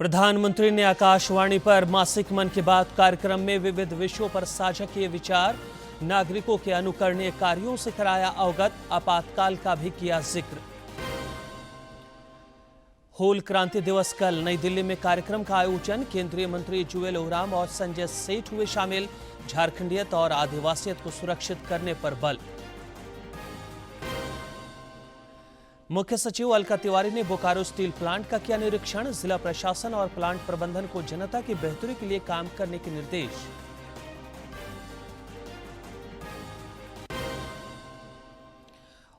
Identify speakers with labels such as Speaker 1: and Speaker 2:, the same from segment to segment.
Speaker 1: प्रधानमंत्री ने आकाशवाणी पर मासिक मन की बात कार्यक्रम में विविध विषयों पर साझा किए विचार, नागरिकों के अनुकरणीय कार्यों से कराया अवगत, आपातकाल का भी किया जिक्र। हूल क्रांति दिवस कल नई दिल्ली में कार्यक्रम का आयोजन, केंद्रीय मंत्री जुएल ओराम और संजय सेठ हुए शामिल, झारखंडियत और आदिवासियत को सुरक्षित करने पर बल। मुख्य सचिव अलका तिवारी ने बोकारो स्टील प्लांट का किया निरीक्षण, जिला प्रशासन और प्लांट प्रबंधन को जनता की बेहतरी के लिए काम करने के निर्देश।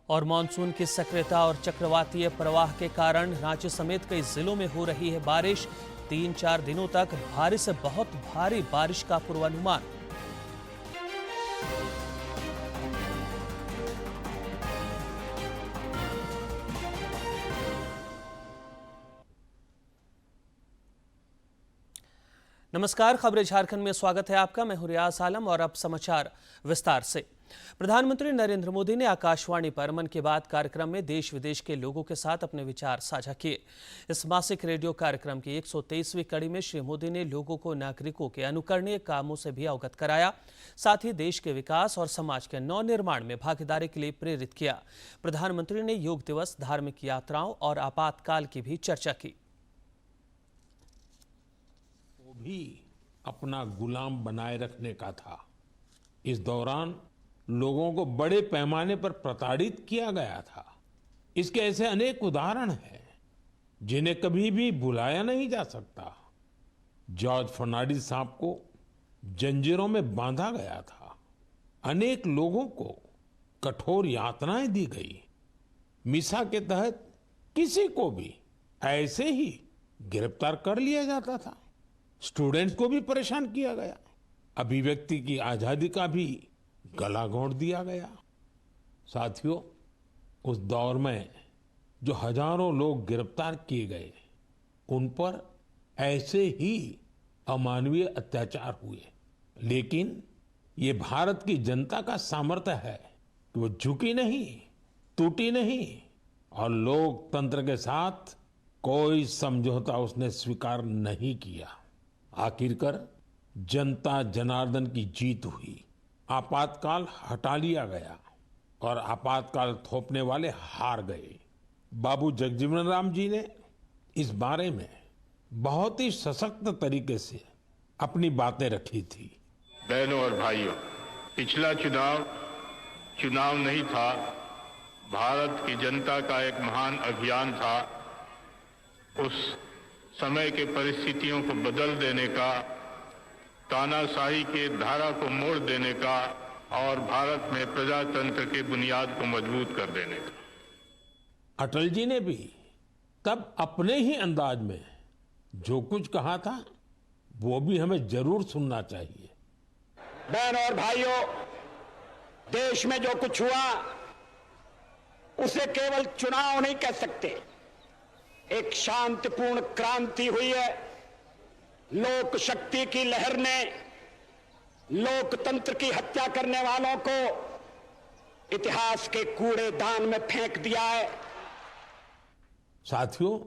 Speaker 1: और मानसून की सक्रियता और चक्रवातीय प्रवाह के कारण रांची समेत कई जिलों में हो रही है बारिश, 3-4 दिनों तक भारी से बहुत भारी बारिश का पूर्वानुमान। नमस्कार, खबरें झारखंड में स्वागत है आपका। मैं हूं रियाज आलम और अब समाचार विस्तार से। प्रधानमंत्री नरेंद्र मोदी ने आकाशवाणी पर मन की बात कार्यक्रम में देश विदेश के लोगों के साथ अपने विचार साझा किए। इस मासिक रेडियो कार्यक्रम की 123वीं कड़ी में श्री मोदी ने लोगों को नागरिकों के अनुकरणीय कामों से भी अवगत कराया, साथ ही देश के विकास और समाज के नवनिर्माण में भागीदारी के लिए प्रेरित किया। प्रधानमंत्री ने योग दिवस, धार्मिक यात्राओं और आपातकाल की भी चर्चा की।
Speaker 2: भी अपना गुलाम बनाए रखने का था। इस दौरान लोगों को बड़े पैमाने पर प्रताड़ित किया गया था। इसके ऐसे अनेक उदाहरण हैं जिन्हें कभी भी भुलाया नहीं जा सकता। जॉर्ज फर्नांडिस साहब को जंजीरों में बांधा गया था। अनेक लोगों को कठोर यातनाएं दी गई। मिसा के तहत किसी को भी ऐसे ही गिरफ्तार कर लिया जाता था। स्टूडेंट्स को भी परेशान किया गया। अभिव्यक्ति की आजादी का भी गला घोंट दिया गया। साथियों, उस दौर में जो हजारों लोग गिरफ्तार किए गए, उन पर ऐसे ही अमानवीय अत्याचार हुए। लेकिन ये भारत की जनता का सामर्थ्य है कि वो झुकी नहीं, टूटी नहीं और लोकतंत्र के साथ कोई समझौता उसने स्वीकार नहीं किया। आखिरकार जनता जनार्दन की जीत हुई। आपातकाल हटा लिया गया और आपातकाल थोपने वाले हार गए। बाबू जगजीवन राम जी ने इस बारे में बहुत ही सशक्त तरीके से अपनी बातें रखी थी।
Speaker 3: बहनों और भाइयों, पिछला चुनाव नहीं था, भारत की जनता का एक महान अभियान था। उस समय के परिस्थितियों को बदल देने का, तानाशाही के धारा को मोड़ देने का और भारत में प्रजातंत्र की बुनियाद को मजबूत कर देने का।
Speaker 2: अटल जी ने भी तब अपने ही अंदाज में जो कुछ कहा था, वो भी हमें जरूर सुनना चाहिए।
Speaker 4: बहनों और भाइयों, देश में जो कुछ हुआ उसे केवल चुनाव नहीं कह सकते। एक शांतिपूर्ण क्रांति हुई है। लोक शक्ति की लहर ने लोकतंत्र की हत्या करने वालों को इतिहास के कूड़ेदान में फेंक दिया है।
Speaker 2: साथियों,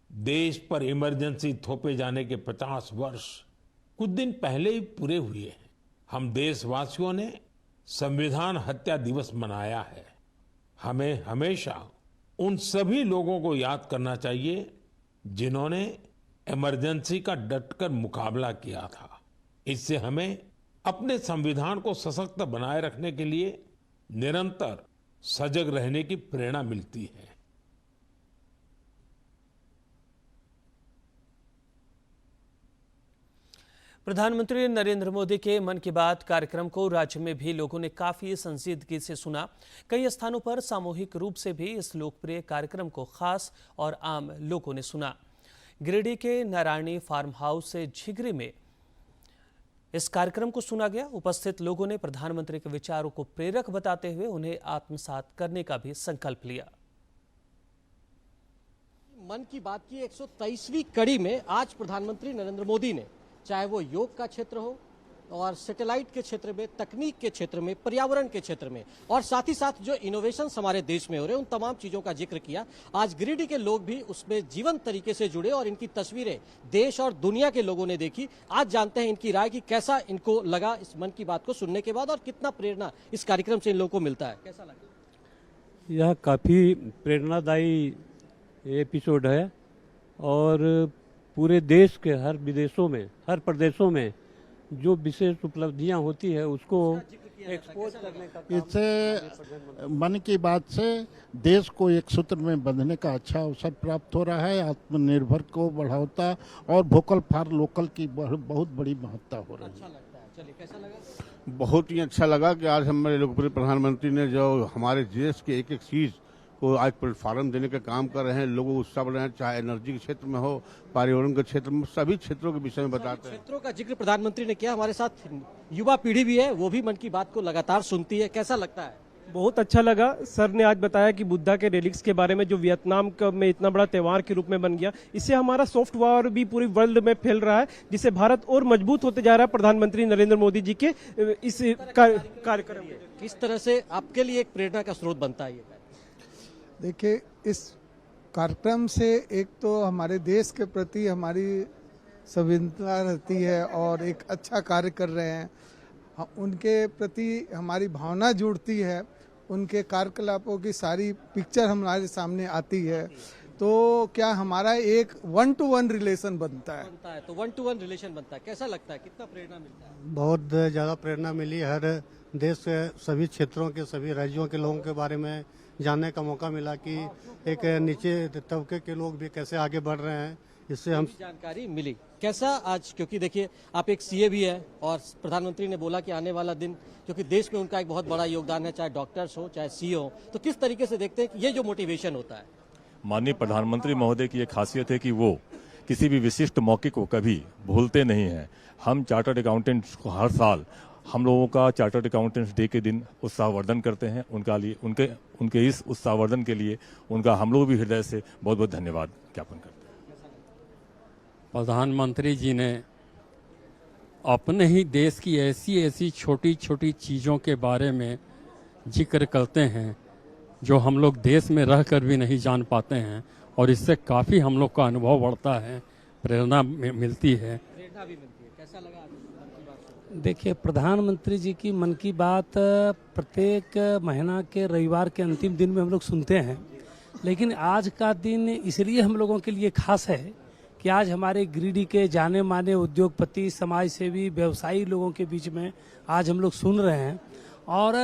Speaker 2: देश पर इमरजेंसी थोपे जाने के 50 वर्ष कुछ दिन पहले ही पूरे हुए हैं। हम देशवासियों ने संविधान हत्या दिवस मनाया है। हमें हमेशा उन सभी लोगों को याद करना चाहिए जिन्होंने इमरजेंसी का डटकर मुकाबला किया था। इससे हमें अपने संविधान को सशक्त बनाए रखने के लिए निरंतर सजग रहने की प्रेरणा मिलती है।
Speaker 1: प्रधानमंत्री नरेंद्र मोदी के मन की बात कार्यक्रम को राज्य में भी लोगों ने काफी संजीदगी से सुना। कई स्थानों पर सामूहिक रूप से भी इस लोकप्रिय कार्यक्रम को खास और आम लोगों ने सुना। गिरिडीह के नारायणी फार्म हाउस से झिगरी में इस कार्यक्रम को सुना गया। उपस्थित लोगों ने प्रधानमंत्री के विचारों को प्रेरक बताते हुए उन्हें आत्मसात करने का भी संकल्प लिया।
Speaker 5: मन की बात की 123वीं कड़ी में आज प्रधानमंत्री नरेंद्र मोदी ने, चाहे वो योग का क्षेत्र हो, और सैटेलाइट के क्षेत्र में, तकनीक के क्षेत्र में, पर्यावरण के क्षेत्र में और साथ ही साथ जो इनोवेशन हमारे देश में हो रहे हैं उन तमाम चीजों का जिक्र किया। आज गिरिडीह के लोग भी उसमें जीवंत तरीके से जुड़े और इनकी तस्वीरें देश और दुनिया के लोगों ने देखी। आज जानते हैं इनकी राय कि कैसा इनको लगा इस मन की बात को सुनने के बाद और कितना प्रेरणा इस कार्यक्रम से इन लोगों को मिलता है। कैसा लगा?
Speaker 6: यह काफ़ी प्रेरणादायी एपिसोड है और पूरे देश के हर विदेशों में, हर प्रदेशों में जो विशेष उपलब्धियां होती है उसको एक्सपोज करने का काम
Speaker 7: इससे मन की बात से देश को एक सूत्र में बंधने का अच्छा अवसर प्राप्त हो रहा है। आत्मनिर्भर को बढ़ाता और वोकल फॉर लोकल की बहुत बड़ी महत्ता हो रही है।
Speaker 5: अच्छा लगता है। चलिए, कैसा लगा?
Speaker 8: बहुत ही अच्छा लगा कि आज हमारे लोकप्रिय प्रधानमंत्री ने जो हमारे देश के एक एक चीज को आज प्लेटफॉर्म देने का काम कर रहे हैं, लोगों को उत्साह बढ़ रहे हैं, चाहे एनर्जी के क्षेत्र में हो, पर्यावरण के क्षेत्र में, सभी क्षेत्रों के विषय में बताते हैं।
Speaker 5: क्षेत्रों का जिक्र प्रधानमंत्री ने किया। हमारे साथ युवा पीढ़ी भी है, वो भी मन की बात को लगातार सुनती है। कैसा लगता है?
Speaker 9: बहुत अच्छा लगा। सर ने आज बताया कि बुद्धा के रेलिक्स के बारे में, जो वियतनाम में इतना बड़ा त्यौहार के रूप में बन गया, इससे हमारा सॉफ्ट पावर भी पूरी वर्ल्ड में फैल रहा है, जिससे भारत और मजबूत होते जा रहा है प्रधानमंत्री नरेंद्र मोदी जी के इस कार्यक्रम में।
Speaker 5: किस तरह से आपके लिए एक प्रेरणा का स्रोत बनता है ये?
Speaker 10: देखिए, इस कार्यक्रम से एक तो हमारे देश के प्रति हमारी संवेदना रहती है और एक अच्छा कार्य कर रहे हैं, उनके प्रति हमारी भावना जुड़ती है, उनके कार्यकलापों की सारी पिक्चर हमारे सामने आती है, तो क्या हमारा एक 1-to-1 रिलेशन बनता है।
Speaker 5: तो 1-to-1 रिलेशन बनता है। कैसा लगता है? कितना प्रेरणा मिलता है?
Speaker 6: बहुत ज़्यादा प्रेरणा मिली। हर देश के सभी क्षेत्रों के, सभी राज्यों के लोगों के बारे में जानने का मौका मिला कि एक नीचे तबके के लोग भी कैसे आगे बढ़ रहे हैं, इससे हम
Speaker 5: जानकारी मिली। कैसा आज, क्योंकि देखिए आप एक सीए भी है और प्रधानमंत्री ने बोला कि आने वाला दिन, क्योंकि देश में उनका एक बहुत बड़ा योगदान है, चाहे डॉक्टर्स हो चाहे सीए हो, तो किस तरीके से देखते हैं कि ये जो मोटिवेशन होता है?
Speaker 11: माननीय प्रधानमंत्री महोदय की एक खासियत है कि वो किसी भी विशिष्ट मौके को कभी भूलते नहीं हैं। हम चार्टर्ड अकाउंटेंट्स को हर साल हम लोगों का चार्टर्ड अकाउंटेंट्स डे के दिन उत्साहवर्धन करते हैं। उनके इस उत्साहवर्धन के लिए उनका हम लोग भी हृदय से बहुत बहुत धन्यवाद ज्ञापन करते हैं।
Speaker 12: प्रधानमंत्री जी ने अपने ही देश की ऐसी ऐसी छोटी छोटी चीज़ों के बारे में जिक्र करते हैं जो हम लोग देश में रहकर भी नहीं जान पाते हैं, और इससे काफ़ी हम लोग का अनुभव बढ़ता है, प्रेरणा मिलती है।
Speaker 5: प्रेरणा भी मिलती है। कैसा लगा आज मन की बात?
Speaker 13: देखिए, प्रधानमंत्री जी की मन की बात प्रत्येक महीना के रविवार के अंतिम दिन में हम लोग सुनते हैं, लेकिन आज का दिन इसलिए हम लोगों के लिए खास है कि आज हमारे गिरिडीह के जाने माने उद्योगपति, समाज सेवी, व्यवसायी लोगों के बीच में आज हम लोग सुन रहे हैं और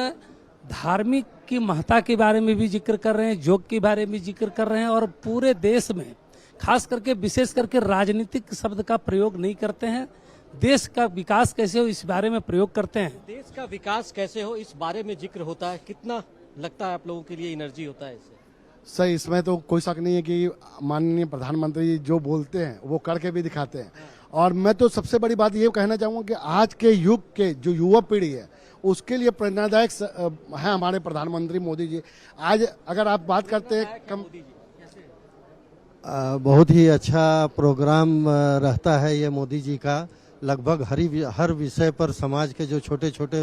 Speaker 13: धार्मिक की महत्ता के बारे में भी जिक्र कर रहे हैं, योग के बारे में जिक्र कर रहे हैं, और पूरे देश में खास करके विशेष करके राजनीतिक शब्द का प्रयोग नहीं करते हैं। देश का विकास कैसे हो इस बारे में प्रयोग करते हैं।
Speaker 5: देश का विकास कैसे हो इस बारे में जिक्र होता है। कितना लगता है आप लोगों के लिए एनर्जी होता है इससे?
Speaker 14: सही, इसमें तो कोई शक नहीं है कि माननीय प्रधानमंत्री जो बोलते हैं वो करके भी दिखाते हैं। और मैं तो सबसे बड़ी बात ये कहना चाहूँगा कि आज के युग के जो युवा पीढ़ी है उसके लिए प्रेरणादायक है हमारे प्रधानमंत्री मोदी जी। आज अगर आप बात करते हैं
Speaker 15: बहुत ही अच्छा प्रोग्राम रहता है ये मोदी जी का। लगभग हर विषय पर समाज के जो छोटे छोटे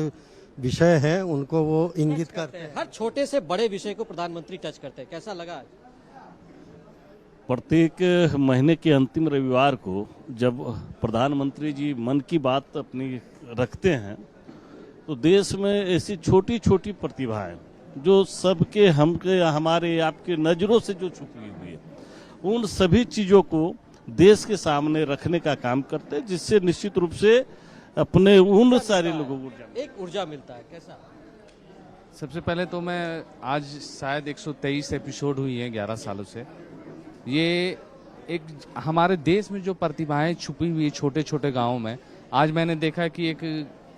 Speaker 15: विषय हैं उनको वो इंगित करते हैं।
Speaker 5: हर छोटे से बड़े विषय को प्रधानमंत्री टच करते हैं। कैसा लगा?
Speaker 16: प्रत्येक महीने के अंतिम रविवार को जब प्रधानमंत्री जी मन की बात अपनी रखते हैं तो देश में ऐसी छोटी छोटी प्रतिभाएं जो सबके हमके हमारे आपके नज़रों से जो छुपी हुई है, उन सभी चीज़ों को देश के सामने रखने का काम करते हैं, जिससे निश्चित रूप से अपने उन सारे लोगों को
Speaker 5: एक ऊर्जा मिलता है। कैसा?
Speaker 17: सबसे पहले तो मैं आज शायद 123 एपिसोड हुई हैं 11 सालों से। ये एक हमारे देश में जो प्रतिभाएं छुपी हुई छोटे छोटे गाँव में, आज मैंने देखा कि एक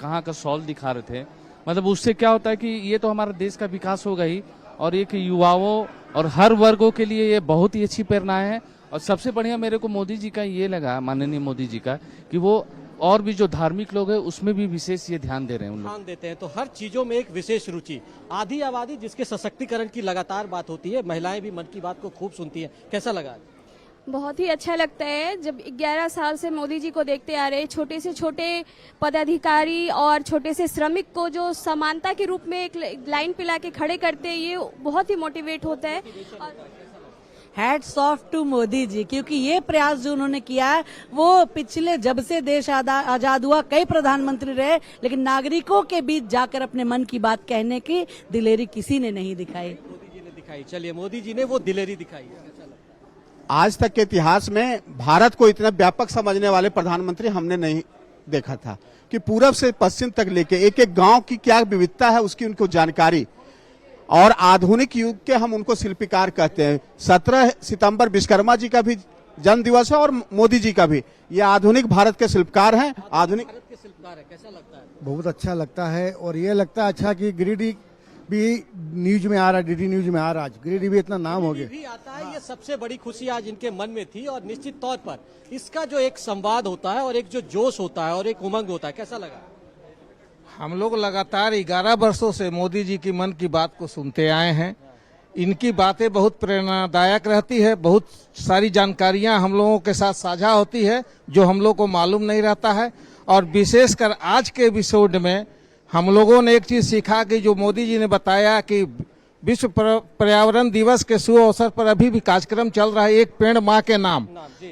Speaker 17: कहाँ का सॉल दिखा रहे थे। मतलब उससे क्या होता है कि ये तो हमारा देश का विकास होगा ही, और एक युवाओं और हर वर्गों के लिए ये बहुत ही अच्छी प्रेरणा है। और सबसे बढ़िया मेरे को मोदी जी का ये लगा, माननीय मोदी जी का, कि वो और भी जो धार्मिक लोग हैं उसमें भी विशेष ये ध्यान दे रहे हैं।
Speaker 5: ध्यान देते हैं। तो हर चीजों में एक विशेष रुचि। आधी आबादी जिसके सशक्तिकरण की लगातार बात होती है, महिलाएं भी मन की बात को खूब सुनती हैं। कैसा लगा?
Speaker 18: बहुत ही अच्छा लगता है जब 11 साल से मोदी जी को देखते आ रहे, छोटे से छोटे पदाधिकारी और छोटे से श्रमिक को जो समानता के रूप में एक लाइन पे लाके खड़े करते हैं, ये बहुत ही मोटिवेट होता है।
Speaker 19: Hats off to Modi ji, क्योंकि ये प्रयास जो उन्होंने किया है वो पिछले जब से देश आजाद हुआ कई प्रधानमंत्री रहे, लेकिन नागरिकों के बीच जाकर अपने मन की बात कहने की दिलेरी किसी ने नहीं दिखाई।
Speaker 5: मोदी जी ने दिखाई। चलिए, मोदी जी ने वो दिलेरी दिखाई।
Speaker 20: आज तक के इतिहास में भारत को इतना व्यापक समझने वाले प्रधानमंत्री हमने नहीं देखा था कि पूरब से पश्चिम तक लेके एक एक गांव की क्या विविधता है उसकी उनको जानकारी, और आधुनिक युग के हम उनको शिल्पकार कहते हैं। 17 सितंबर विश्वकर्मा जी का भी जन्म दिवस है और मोदी जी का भी। ये आधुनिक भारत के शिल्पकार हैं, आधुनिक
Speaker 5: भारत के शिल्पकार है। कैसा लगता है?
Speaker 21: बहुत अच्छा लगता है, और ये लगता है अच्छा कि गिरिडीह भी न्यूज में आ रहा है, डीडी न्यूज में आ रहा है। गिरिडीह भी इतना नाम हो गया
Speaker 5: भी आता है। ये सबसे बड़ी खुशी आज इनके मन में थी, और निश्चित तौर पर इसका जो एक संवाद होता है और एक जो जोश होता है और एक उमंग होता है, कैसा लगा?
Speaker 22: हम लोग लगातार 11 वर्षों से मोदी जी की मन की बात को सुनते आए हैं। इनकी बातें बहुत प्रेरणादायक रहती है, बहुत सारी जानकारियां हम लोगों के साथ साझा होती है जो हम लोग को मालूम नहीं रहता है। और विशेषकर आज के एपिसोड में हम लोगों ने एक चीज सीखा कि जो मोदी जी ने बताया कि विश्व पर्यावरण दिवस के शुभ अवसर पर अभी भी कार्यक्रम चल रहा है, एक पेड़ माँ के नाम।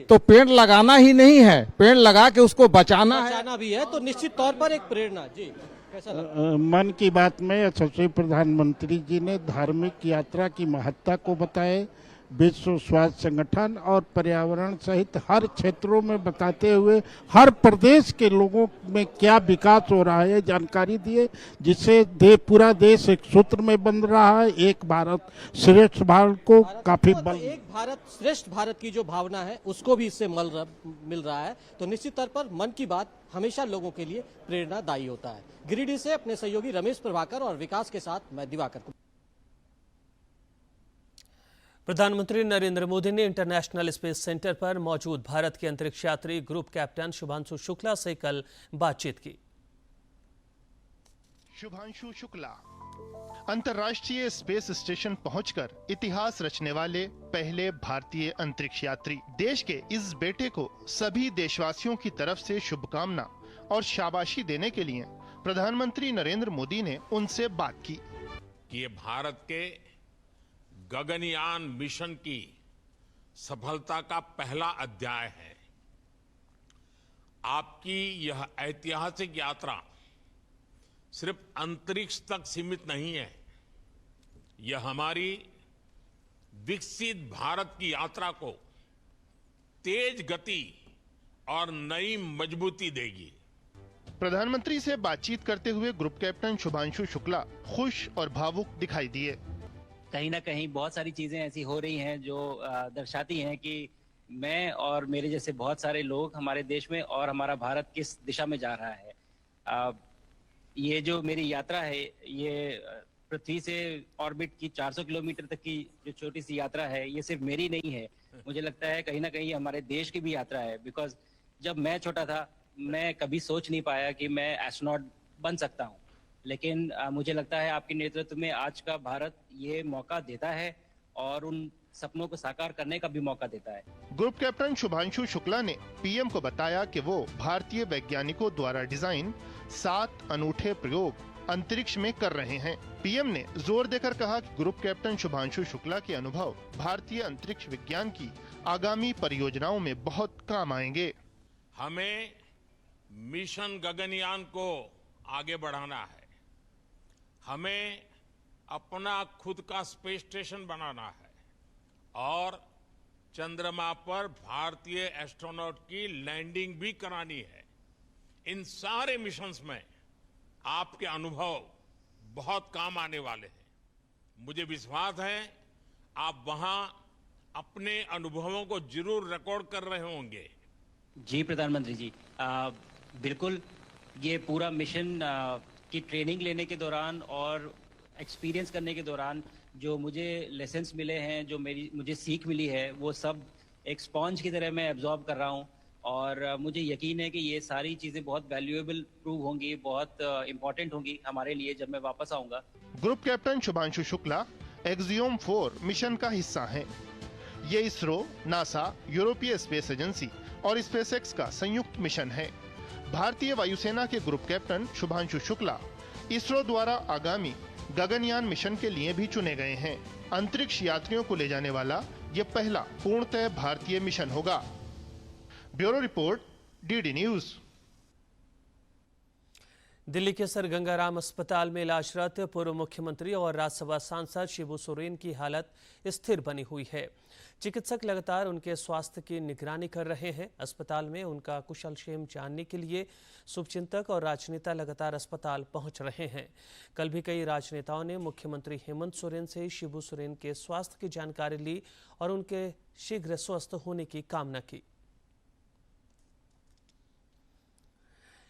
Speaker 22: तो पेड़ लगाना ही नहीं है, पेड़ लगा के उसको बचाना
Speaker 5: भी है। तो निश्चित तौर पर एक प्रेरणा। जी, कैसा लगा?
Speaker 7: मन की बात में यशस्वी प्रधानमंत्री जी ने धार्मिक यात्रा की महत्ता को बताए, विश्व स्वास्थ्य संगठन और पर्यावरण सहित हर क्षेत्रों में बताते हुए हर प्रदेश के लोगों में क्या विकास हो रहा है जानकारी दिए, जिससे पूरा देश एक सूत्र में बंध रहा है। एक भारत श्रेष्ठ भारत को काफी बल,
Speaker 5: एक भारत श्रेष्ठ भारत की जो भावना है उसको भी इससे मिल रहा है। तो निश्चित तौर पर मन की बात हमेशा लोगों के लिए प्रेरणादायी होता है। गिरिडीह से अपने सहयोगी रमेश प्रभाकर और विकास के साथ मैं दिवाकर।
Speaker 1: प्रधानमंत्री नरेंद्र मोदी ने इंटरनेशनल स्पेस सेंटर पर मौजूद भारत के अंतरिक्ष यात्री ग्रुप कैप्टन शुभांशु शुक्ला से कल बातचीत की।
Speaker 23: शुभांशु शुक्ला अंतर्राष्ट्रीय स्पेस स्टेशन पहुंचकर इतिहास रचने वाले पहले भारतीय अंतरिक्ष यात्री। देश के इस बेटे को सभी देशवासियों की तरफ से शुभकामना और शाबाशी देने के लिए प्रधानमंत्री नरेंद्र मोदी ने उनसे बात की।
Speaker 2: ये भारत के गगनयान मिशन की सफलता का पहला अध्याय है। आपकी यह ऐतिहासिक यात्रा सिर्फ अंतरिक्ष तक सीमित नहीं है, यह हमारी विकसित भारत की यात्रा को तेज गति और नई मजबूती देगी।
Speaker 23: प्रधानमंत्री से बातचीत करते हुए ग्रुप कैप्टन शुभांशु शुक्ला खुश और भावुक दिखाई दिए।
Speaker 24: कहीं ना कहीं बहुत सारी चीजें ऐसी हो रही हैं जो दर्शाती हैं कि मैं और मेरे जैसे बहुत सारे लोग हमारे देश में और हमारा भारत किस दिशा में जा रहा है। ये जो मेरी यात्रा है, ये पृथ्वी से ऑर्बिट की 400 किलोमीटर तक की जो छोटी सी यात्रा है, ये सिर्फ मेरी नहीं है। मुझे लगता है कहीं ना कहीं हमारे देश की भी यात्रा है। बिकॉज जब मैं छोटा था, मैं कभी सोच नहीं पाया कि मैं एस्ट्रोनॉट बन सकता हूँ, लेकिन मुझे लगता है आपके नेतृत्व में आज का भारत ये मौका देता है और उन सपनों को साकार करने का भी मौका देता है।
Speaker 23: ग्रुप कैप्टन शुभांशु शुक्ला ने पीएम को बताया कि वो भारतीय वैज्ञानिकों द्वारा डिजाइन 7 अनूठे प्रयोग अंतरिक्ष में कर रहे हैं। पीएम ने जोर देकर कहा कि ग्रुप कैप्टन शुभांशु शुक्ला के अनुभव भारतीय अंतरिक्ष विज्ञान की आगामी परियोजनाओं में बहुत काम आएंगे।
Speaker 2: हमें मिशन गगनयान को आगे बढ़ाना है, हमें अपना खुद का स्पेस स्टेशन बनाना है और चंद्रमा पर भारतीय एस्ट्रोनॉट की लैंडिंग भी करानी है। इन सारे मिशंस में आपके अनुभव बहुत काम आने वाले हैं। मुझे विश्वास है आप वहां अपने अनुभवों को जरूर रिकॉर्ड कर रहे होंगे।
Speaker 24: जी प्रधानमंत्री जी, बिल्कुल। ये पूरा मिशन की ट्रेनिंग लेने के दौरान और एक्सपीरियंस करने के दौरान जो मुझे लेसन्स मिले हैं, जो मुझे सीख मिली है, वो सब एक स्पॉन्ज की तरह मैं एब्जॉर्ब कर रहा हूँ और मुझे यकीन है कि ये सारी चीज़ें बहुत वैल्यूएबल प्रूव होंगी, बहुत इम्पोर्टेंट होंगी हमारे लिए जब मैं वापस आऊँगा।
Speaker 23: Group captain Shubhanshu Shukla axiom 4 mission का हिस्सा हैं। ये इसरो, नासा, यूरोपीय स्पेस एजेंसी और स्पेसएक्स का संयुक्त मिशन है। भारतीय वायुसेना के ग्रुप कैप्टन शुभांशु शुक्ला इसरो द्वारा आगामी गगनयान मिशन के लिए भी चुने गए हैं। अंतरिक्ष यात्रियों को ले जाने वाला ये पहला पूर्णतः भारतीय मिशन होगा। Bureau report, DD news.
Speaker 1: Delhi के सर गंगाराम अस्पताल में इलाजरत पूर्व मुख्यमंत्री और राज्यसभा सांसद शिबू सोरेन की हालत स्थिर बनी हुई है। चिकित्सक लगातार उनके स्वास्थ्य की निगरानी कर रहे हैं। अस्पताल में उनका कुशलक्षेम जानने के लिए शुभचिंतक और राजनेता लगातार अस्पताल पहुंच रहे हैं। कल भी कई राजनेताओं ने मुख्यमंत्री हेमंत सोरेन से शिबू सोरेन के स्वास्थ्य की जानकारी ली और उनके शीघ्र स्वस्थ होने की कामना की।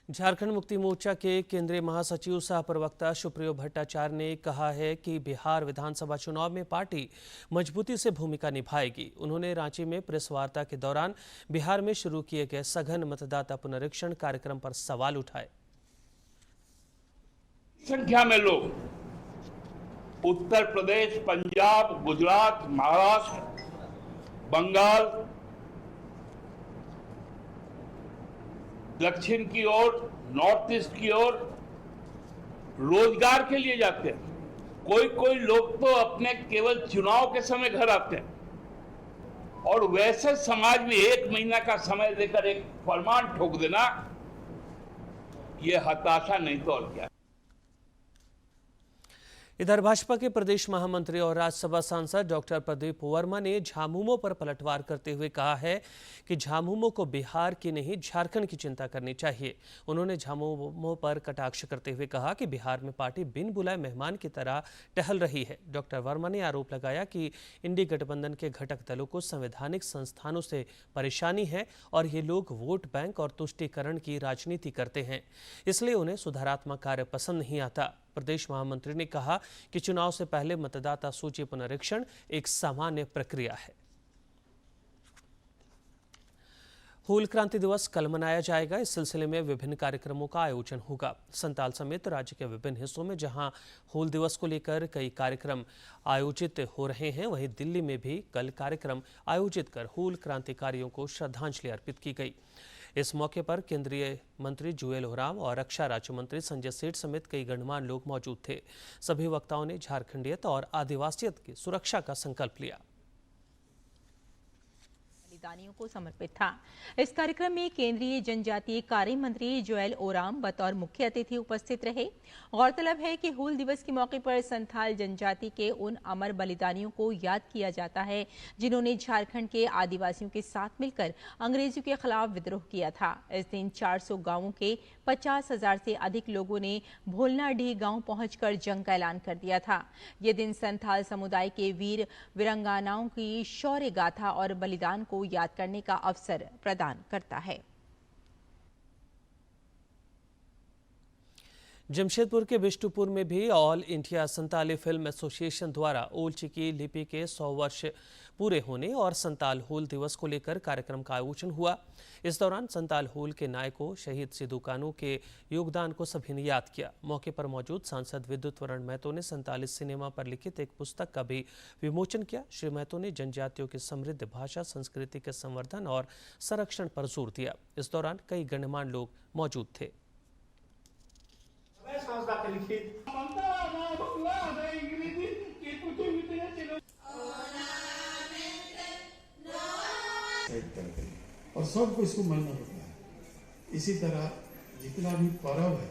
Speaker 1: झारखंड मुक्ति मोर्चा के केंद्रीय महासचिव सह प्रवक्ता सुप्रियो भट्टाचार्य ने कहा है कि बिहार विधानसभा चुनाव में पार्टी मजबूती से भूमिका निभाएगी। उन्होंने रांची में प्रेस वार्ता के दौरान बिहार में शुरू किए गए सघन मतदाता पुनरीक्षण कार्यक्रम पर सवाल उठाए।
Speaker 3: संख्या में लोग उत्तर प्रदेश, पंजाब, गुजरात, महाराष्ट्र, बंगाल, दक्षिण की ओर, नॉर्थ ईस्ट की ओर रोजगार के लिए जाते हैं। कोई लोग तो अपने केवल चुनाव के समय घर आते हैं और वैसे समाज में 1 महीना का समय देकर एक फरमान ठोक देना, ये हताशा नहीं तो और क्या।
Speaker 1: इधर भाजपा के प्रदेश महामंत्री और राज्यसभा सांसद डॉक्टर प्रदीप वर्मा ने झामुमो पर पलटवार करते हुए कहा है कि झामुमो को बिहार की नहीं झारखंड की चिंता करनी चाहिए। उन्होंने झामुमो पर कटाक्ष करते हुए कहा कि बिहार में पार्टी बिन बुलाए मेहमान की तरह टहल रही है। डॉक्टर वर्मा ने आरोप लगाया कि इंडी गठबंधन के घटक दलों को संवैधानिक संस्थानों से परेशानी है और ये लोग वोट बैंक और तुष्टीकरण की राजनीति करते हैं, इसलिए उन्हें सुधारात्मक कार्य पसंद नहीं आता। प्रदेश महामंत्री ने कहा कि चुनाव से पहले मतदाता सूची पुनरीक्षण एक सामान्य प्रक्रिया है। हूल क्रांति दिवस कल मनाया जाएगा। इस सिलसिले में विभिन्न कार्यक्रमों का आयोजन होगा। संताल समेत राज्य के विभिन्न हिस्सों में जहां हूल दिवस को लेकर कई कार्यक्रम आयोजित हो रहे हैं, वहीं दिल्ली में भी कल कार्यक्रम आयोजित कर हूल क्रांतिकारियों को श्रद्धांजलि अर्पित की गई। इस मौके पर केंद्रीय मंत्री जुएल ओराम और रक्षा राज्य मंत्री संजय सेठ समेत कई गणमान्य लोग मौजूद थे। सभी वक्ताओं ने झारखंडियत और आदिवासियत की सुरक्षा का संकल्प लिया।
Speaker 4: बलिदानियों को समर्पित था। इस कार्यक्रम में केंद्रीय जनजातीय कार्य मंत्री जुएल ओराम बतौर मुख्य अतिथि उपस्थित रहे। गौरतलब है कि हूल दिवस के मौके पर संथाल जनजाति के उन अमर बलिदानियों को याद किया जाता है जिन्होंने झारखंड के आदिवासियों के साथ मिलकर अंग्रेजों के खिलाफ विद्रोह किया था। इस दिन 400 गांवों के 50,000 से अधिक लोगों ने भोलनाडीह गांव पहुंचकर जंग का ऐलान कर दिया था। ये दिन संथाल समुदाय के वीर वीरांगनाओं की शौर्य गाथा और बलिदान को याद करने का अवसर प्रदान करता है।
Speaker 1: जमशेदपुर के बिष्टुपुर में भी all India Santali film association द्वारा ओल चिकी लिपि के 100 वर्ष पूरे होने और संताल हूल दिवस को लेकर कार्यक्रम का आयोजन हुआ। इस दौरान संताल हूल के नायकों शहीद सिद्धू कानू के योगदान को सभी ने याद किया। मौके पर मौजूद सांसद विद्युत वरण महतो ने संताली सिनेमा पर लिखित एक पुस्तक का भी विमोचन किया। श्री महतो ने जनजातियों की समृद्ध भाषा संस्कृति के संवर्धन और संरक्षण पर जोर दिया। इस दौरान कई गणमान्य लोग मौजूद थे।
Speaker 8: और सबको इसको मानना होता है। इसी तरह जितना भी पर्व है,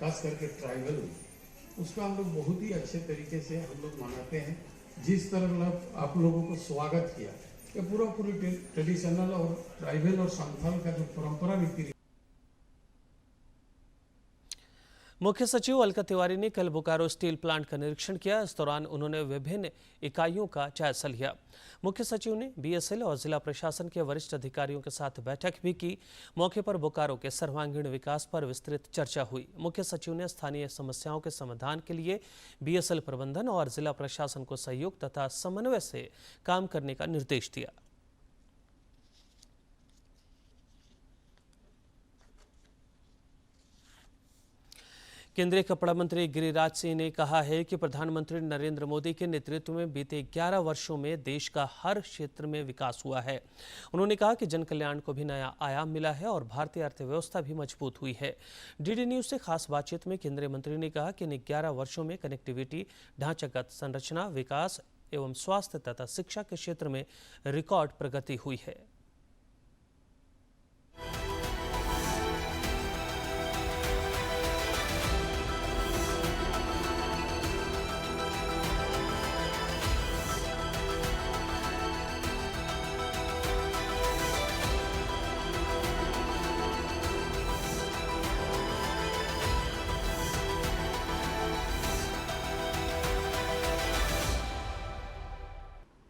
Speaker 8: खास करके ट्राइबल में, उसका हम लोग बहुत ही अच्छे तरीके से हम लोग मनाते हैं। जिस तरह आप लोगों को स्वागत किया, ये पूरी ट्रेडिशनल और ट्राइबल और संथाल का जो परंपरा रीति।
Speaker 1: मुख्य सचिव अलका तिवारी ने कल बोकारो स्टील प्लांट का निरीक्षण किया। इस दौरान उन्होंने विभिन्न इकाइयों का जायजा लिया। मुख्य सचिव ने बीएसएल और जिला प्रशासन के वरिष्ठ अधिकारियों के साथ बैठक भी की। मौके पर बोकारो के सर्वांगीण विकास पर विस्तृत चर्चा हुई। मुख्य सचिव ने स्थानीय समस्याओं के समाधान के लिए बीएसएल प्रबंधन और जिला प्रशासन को सहयोग तथा समन्वय से काम करने का निर्देश दिया। केंद्रीय कपड़ा मंत्री गिरिराज सिंह ने कहा है कि प्रधानमंत्री नरेंद्र मोदी के नेतृत्व में बीते 11 वर्षों में देश का हर क्षेत्र में विकास हुआ है। उन्होंने कहा कि जन कल्याण को भी नया आयाम मिला है और भारतीय अर्थव्यवस्था भी मजबूत हुई है। डीडी न्यूज से खास बातचीत में केंद्रीय मंत्री ने कहा कि इन 11 वर्षों में कनेक्टिविटी, ढांचागत संरचना, विकास एवं स्वास्थ्य तथा शिक्षा के क्षेत्र में रिकॉर्ड प्रगति हुई है।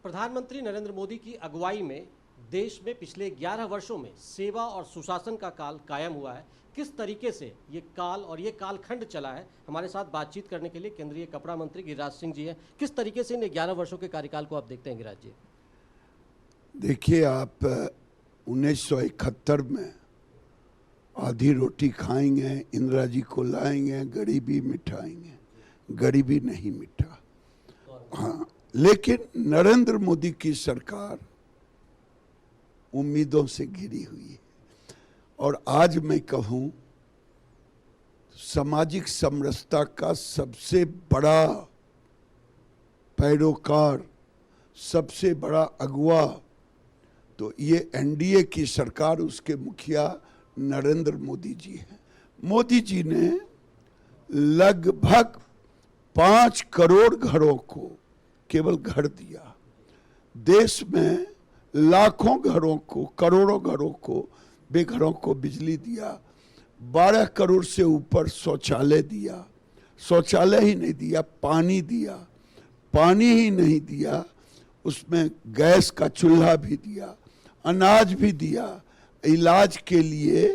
Speaker 5: प्रधानमंत्री नरेंद्र मोदी की अगुवाई में देश में पिछले 11 वर्षों में सेवा और सुशासन का काल कायम हुआ है। किस तरीके से ये काल और ये कालखंड चला है, हमारे साथ बातचीत करने के लिए केंद्रीय कपड़ा मंत्री गिरिराज सिंह जी हैं। किस तरीके से इन 11 वर्षों के कार्यकाल को आप देखते हैं गिरिराज जी?
Speaker 6: देखिए, आप 1971 में आधी रोटी खाएंगे, इंदिरा जी को लाएंगे, गरीबी मिटाएंगे, गरीबी नहीं मिटा। हाँ, लेकिन नरेंद्र मोदी की सरकार उम्मीदों से घिरी हुई है और आज मैं कहूं सामाजिक समरसता का सबसे बड़ा पैरोकार, सबसे बड़ा अगुवा तो ये एनडीए की सरकार, उसके मुखिया नरेंद्र मोदी जी हैं। मोदी जी ने लगभग 5 करोड़ घरों को केवल घर दिया। देश में लाखों घरों को, करोड़ों घरों को, बेघरों को बिजली दिया। 12 करोड़ से ऊपर शौचालय दिया। शौचालय ही नहीं दिया, पानी दिया। पानी ही नहीं दिया, उसमें गैस का चूल्हा भी दिया, अनाज भी दिया। इलाज के लिए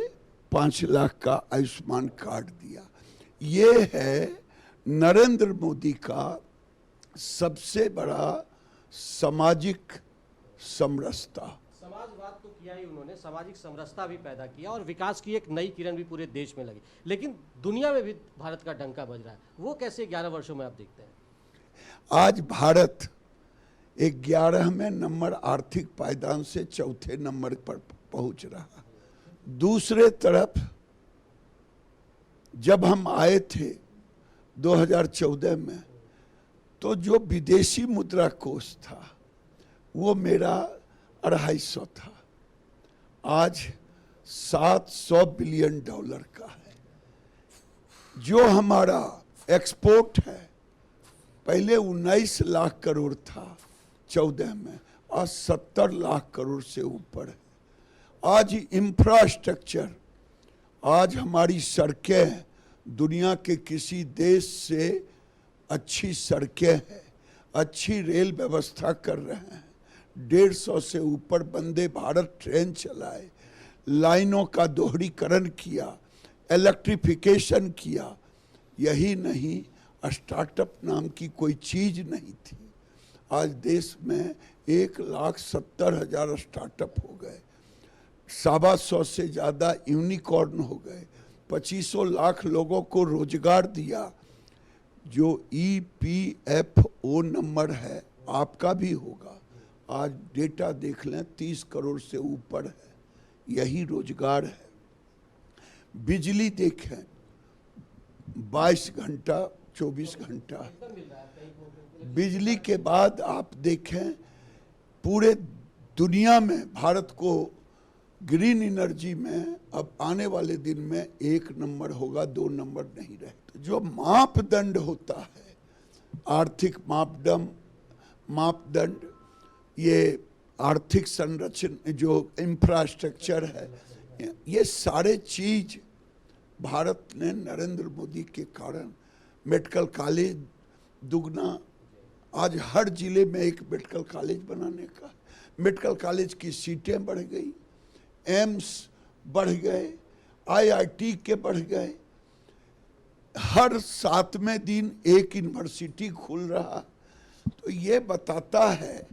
Speaker 6: 5 लाख का आयुष्मान कार्ड दिया। ये है नरेंद्र मोदी का सबसे बड़ा सामाजिक समरसता।
Speaker 5: समाजवाद तो किया ही उन्होंने, सामाजिक समरसता भी पैदा किया और विकास की एक नई किरण भी पूरे देश में लगी। लेकिन दुनिया में भी भारत का डंका बज रहा है, वो कैसे 11 वर्षों में आप देखते हैं?
Speaker 6: आज भारत 11वें नंबर आर्थिक पायदान से 4थे नंबर पर पहुंच रहा। दूसरे तरफ जब हम आए थे 2014 में, तो जो विदेशी मुद्रा कोष था वो मेरा 250 था, आज $700 बिलियन का है। जो हमारा एक्सपोर्ट है पहले 19 लाख करोड़ था 14 में, आज 70 लाख करोड़ से ऊपर है। आज इंफ्रास्ट्रक्चर, आज हमारी सड़कें दुनिया के किसी देश से अच्छी सड़कें हैं, अच्छी रेल व्यवस्था कर रहे हैं। 150 से ऊपर वंदे भारत ट्रेन चलाए, लाइनों का दोहरीकरण किया, इलेक्ट्रिफिकेशन किया। यही नहीं, स्टार्टअप नाम की कोई चीज नहीं थी। आज देश में 1,70,000 स्टार्टअप हो गए, 125 से ज़्यादा यूनिकॉर्न हो गए, 2500 लाख लोगों को रोजगार दिया। जो EPFO नंबर है आपका भी होगा, आज डेटा देख लें 30 करोड़ से ऊपर है, यही रोजगार है। बिजली देखें 22 घंटा 24 घंटा बिजली के बाद आप देखें पूरे दुनिया में भारत को ग्रीन एनर्जी में अब आने वाले दिन में 1 नंबर होगा, 2 नंबर नहीं रहे। जो मापदंड होता है, आर्थिक मापदंड, ये आर्थिक संरचना, जो इंफ्रास्ट्रक्चर है, ये सारे चीज भारत ने नरेंद्र मोदी के कारण, मेडिकल कॉलेज दुगना, आज हर जिले में एक मेडिकल कॉलेज बनाने का, मेडिकल कॉलेज की सीटें बढ़ गई, एम्स बढ़ गए, IIT के बढ़ गए, हर 7वें दिन एक यूनिवर्सिटी खुल रहा। तो ये बताता है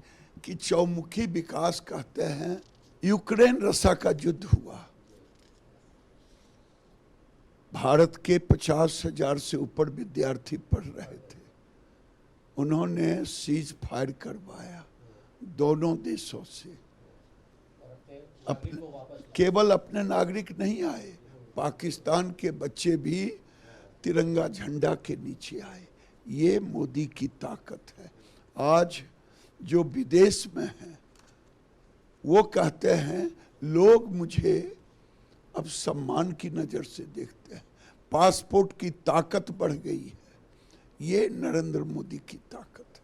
Speaker 6: कि चौमुखी विकास कहते हैं। यूक्रेन रसिया का युद्ध हुआ, भारत के 50,000 से ऊपर विद्यार्थी पढ़ रहे थे। उन्होंने सीज फायर करवाया दोनों देशों से। केवल अपने नागरिक नहीं आए, पाकिस्तान के बच्चे भी तिरंगा झंडा के नीचे आए। ये मोदी की ताकत है। आज जो विदेश में हैं वो कहते हैं लोग मुझे अब सम्मान की नज़र से देखते हैं। पासपोर्ट की ताकत बढ़ गई है। ये नरेंद्र मोदी की ताकत है।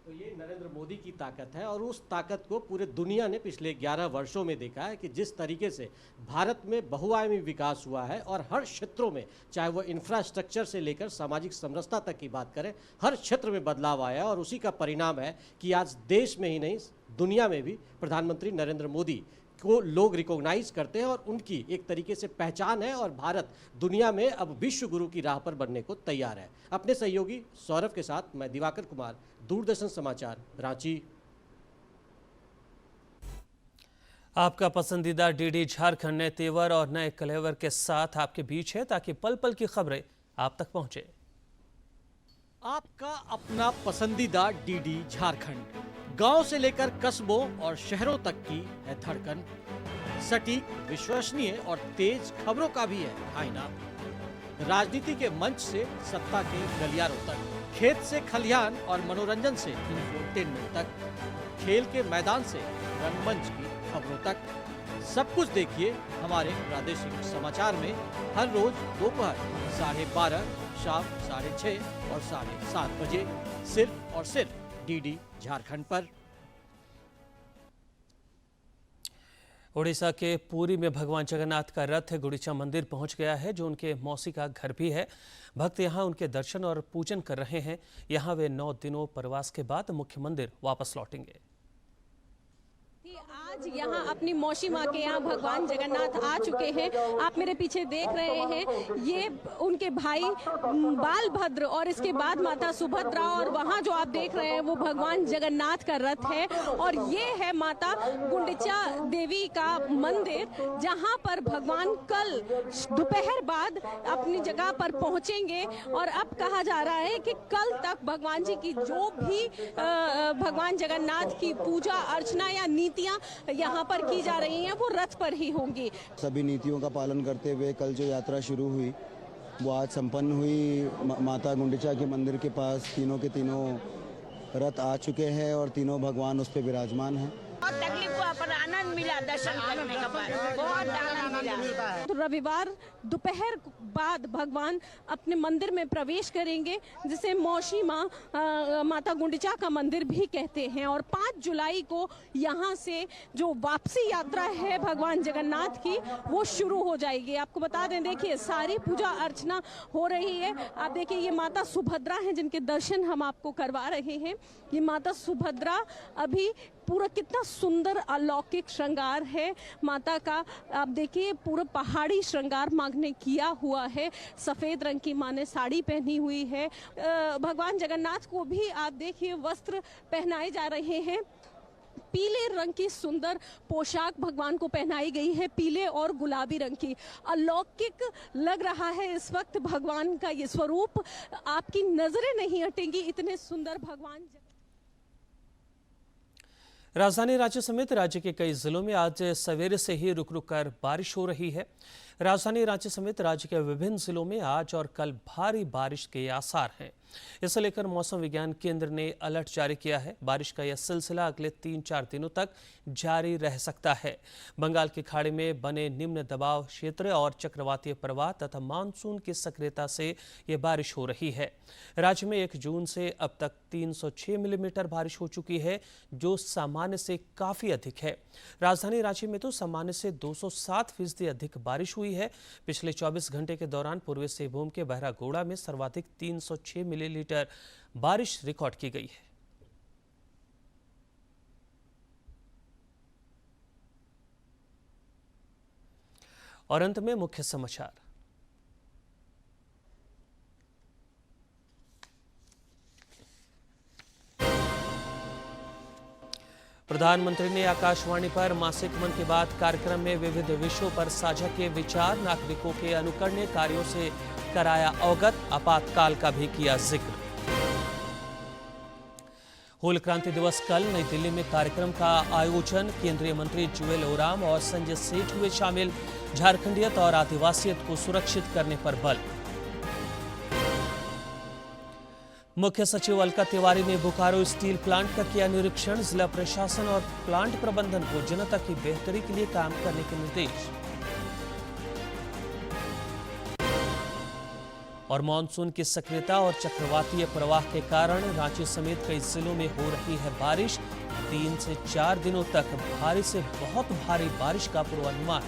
Speaker 5: तो ये नरेंद्र मोदी की ताकत है और उस ताकत को पूरे दुनिया ने पिछले 11 वर्षों में देखा है कि जिस तरीके से भारत में बहुआयामी विकास हुआ है और हर क्षेत्रों में, चाहे वो इंफ्रास्ट्रक्चर से लेकर सामाजिक समरसता तक की बात करें, हर क्षेत्र में बदलाव आया है। और उसी का परिणाम है कि आज देश में ही नहीं दुनिया में भी प्रधानमंत्री नरेंद्र मोदी को लोग रिकॉग्नाइज करते हैं और उनकी एक तरीके से पहचान है। और भारत दुनिया में अब विश्व गुरु की राह पर बनने को तैयार है। अपने सहयोगी सौरभ के साथ मैं दिवाकर कुमार, दूरदर्शन समाचार, रांची।
Speaker 1: आपका पसंदीदा डीडी झारखंड नए तेवर और नए कलेवर के साथ आपके बीच है, ताकि पल पल की खबरें आप तक पहुंचे।
Speaker 5: आपका अपना पसंदीदा डीडी झारखंड, गांव से लेकर कस्बों और शहरों तक की है धड़कन। सटीक, विश्वसनीय और तेज खबरों का भी है आईना। राजनीति के मंच से सत्ता के गलियारों तक, खेत से खलिहान और मनोरंजन से इंफोटेनमेंट तक, खेल के मैदान से रंगमंच की खबरों तक, सब कुछ देखिए हमारे प्रादेशिक समाचार में हर रोज दोपहर 12:30, शाम 6:30 और 7:30 बजे, सिर्फ और सिर्फ डीडी झारखंड पर।
Speaker 1: ओडिशा के पुरी में भगवान जगन्नाथ का रथ गुंडीचा मंदिर पहुंच गया है, जो उनके मौसी का घर भी है। भक्त यहां उनके दर्शन और पूजन कर रहे हैं। यहां वे 9 दिनों प्रवास के बाद मुख्य मंदिर वापस लौटेंगे।
Speaker 9: आज यहाँ अपनी मौसी माँ के यहाँ भगवान जगन्नाथ आ चुके हैं। आप मेरे पीछे देख रहे हैं, ये उनके भाई बालभद्र और इसके बाद माता सुभद्रा, और वहाँ जो आप देख रहे हैं वो भगवान जगन्नाथ का रथ है। और ये है माता गुंडिचा देवी का मंदिर, जहाँ पर भगवान कल दोपहर बाद अपनी जगह पर पहुँचेंगे। और अब कहा जा रहा है कि कल तक भगवान जी की जो भी भगवान जगन्नाथ की पूजा अर्चना या नीतियाँ यहाँ पर की जा रही हैं वो रथ पर ही होंगी।
Speaker 10: सभी नीतियों का पालन करते हुए कल जो यात्रा शुरू हुई वो आज संपन्न हुई। माता गुंडिचा के मंदिर के पास तीनों के तीनों रथ आ चुके हैं और तीनों भगवान उस पर विराजमान हैं।
Speaker 11: बहुत तकलीफ को पर आनंद मिला, दर्शन करने का बहुत आनंद मिला।
Speaker 9: तो रविवार दोपहर बाद भगवान अपने मंदिर में प्रवेश करेंगे, जिसे मौसी माँ माता गुंडिचा का मंदिर भी कहते हैं। और 5 जुलाई को यहाँ से जो वापसी यात्रा है भगवान जगन्नाथ की वो शुरू हो जाएगी। आपको बता दें, देखिए सारी पूजा अर्चना हो रही है। आप देखिए ये माता सुभद्रा हैं जिनके दर्शन हम आपको करवा रहे हैं। ये माता सुभद्रा अभी पूरा कितना सुंदर अलौकिक श्रृंगार है माता का। आप देखिए पूरा पहाड़ी श्रृंगार माँ ने किया हुआ है। सफेद रंग की माँ ने साड़ी पहनी हुई है। भगवान जगन्नाथ को भी आप देखिए वस्त्र पहनाए जा रहे हैं। पीले रंग की सुंदर पोशाक भगवान को पहनाई गई है, पीले और गुलाबी रंग की। अलौकिक लग रहा है इस वक्त भगवान का ये स्वरूप। आपकी नजरें नहीं हटेंगी, इतने सुंदर भगवान।
Speaker 1: राजधानी रांची समेत राज्य के कई जिलों में आज सवेरे से ही रुक रुक कर बारिश हो रही है। राजधानी रांची समेत राज्य के विभिन्न जिलों में आज और कल भारी बारिश के आसार हैं। इसे लेकर मौसम विज्ञान केंद्र ने अलर्ट जारी किया है। बारिश का यह सिलसिला अगले 3-4 दिनों तक जारी रह सकता है। बंगाल की खाड़ी में बने निम्न दबाव क्षेत्र और चक्रवातीय प्रवाह तथा मानसून की सक्रियता से ये बारिश हो रही है। राज्य में 1 जून से अब तक 306 मिलीमीटर बारिश हो चुकी है, जो सामान्य से काफी अधिक है। राजधानी रांची में तो सामान्य से 207% अधिक बारिश हुई है। पिछले 24 घंटे के दौरान पूर्वी सिंहभूम के बहरागोड़ा में सर्वाधिक 306 मिलीलीटर बारिश रिकॉर्ड की गई है। और अंत में मुख्य समाचार। प्रधानमंत्री ने आकाशवाणी पर मासिक मन की बात कार्यक्रम में विविध विषयों पर साझा किए विचार, नागरिकों के अनुकरणीय कार्यों से कराया अवगत, आपातकाल का भी किया जिक्र। हूल क्रांति दिवस कल नई दिल्ली में कार्यक्रम का आयोजन, केंद्रीय मंत्री जुएल ओराम और संजय सेठ हुए शामिल, झारखंडियत और आदिवासियत को सुरक्षित करने पर बल। मुख्य सचिव अलका तिवारी ने बोकारो स्टील प्लांट का किया निरीक्षण, जिला प्रशासन और प्लांट प्रबंधन को जनता की बेहतरी के लिए काम करने के निर्देश। और मानसून की सक्रियता और चक्रवातीय प्रवाह के कारण रांची समेत कई जिलों में हो रही है बारिश, 3 से 4 दिनों तक भारी से बहुत भारी बारिश का पूर्वानुमान।